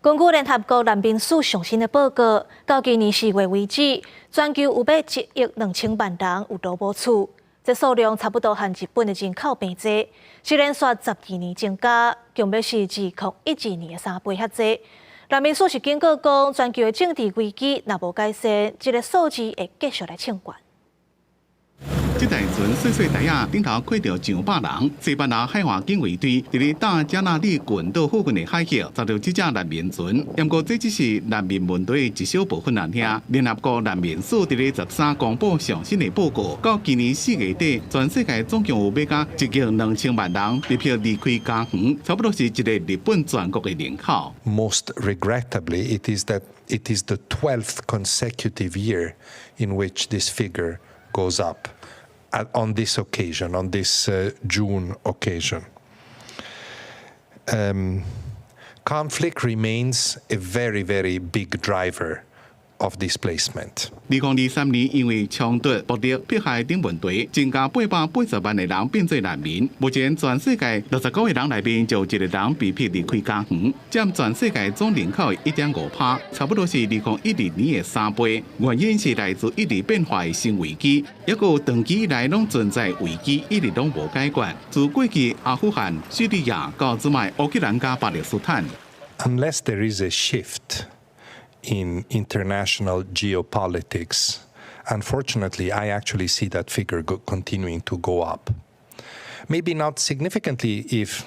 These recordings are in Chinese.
根据联合国难民署上新的报告，到今年4月为止，全球有1亿2,000万人有劳保处，这数量差不多和日本的人口平济，是连续12年增加，共要是2012年的3倍遐济。难民署是警告讲，全球的政治危机若无改善，这个数字会继续来冲高。 这台船细细台啊，顶头载着上百人，西班牙海岸警卫队伫咧大加那利群岛附近的海峡抓到这只难民船。不过这只是难民问题的一小部分而已。联合国难民署伫咧13公布上新的报告，到今年4月底，全世界总共有要甲1亿2,000万人入票离开家园，差不多是一个日本全国的人口。Most regrettably, it is the 12th consecutive year in which this figure goes up. On this occasion, on this June occasion. Conflict remains a very, very big driver of displacement. 2023年，因为冲突、暴力、迫害等问题，增加880万的人变做难民。目前，全世界69个人内面就有1个人被迫离开家园，占全世界总人口的1.5%，差不多是2012年的3倍。原因是来自一直变化的新危机，也有长期以来拢存在危机，一直拢无解决。自过去阿富汗、叙利亚到即卖乌克兰加巴勒斯坦。Unless there is a shift in international geopolitics, unfortunately, I actually see that figure continuing to go up. Maybe not significantly if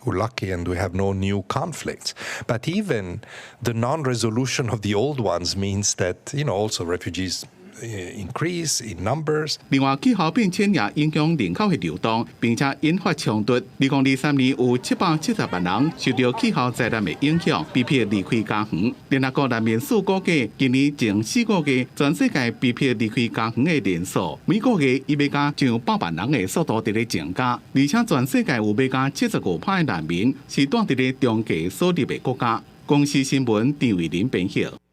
we're lucky and we have no new conflicts, but even the non-resolution of the old ones means that, also refugees increase in numbers. 另外，气候变迁也影响人口的流动，并且引发冲突。2023年有770万人受到气候灾难的影响，被迫离开家园。联合国难民署估计，今年前4个月，全世界被迫离开家园的人数，每个月已要加上100万人的速度在咧增加，而且全世界有要加75%的难民是住伫咧中价所入的国家。公司新闻，张伟林编写。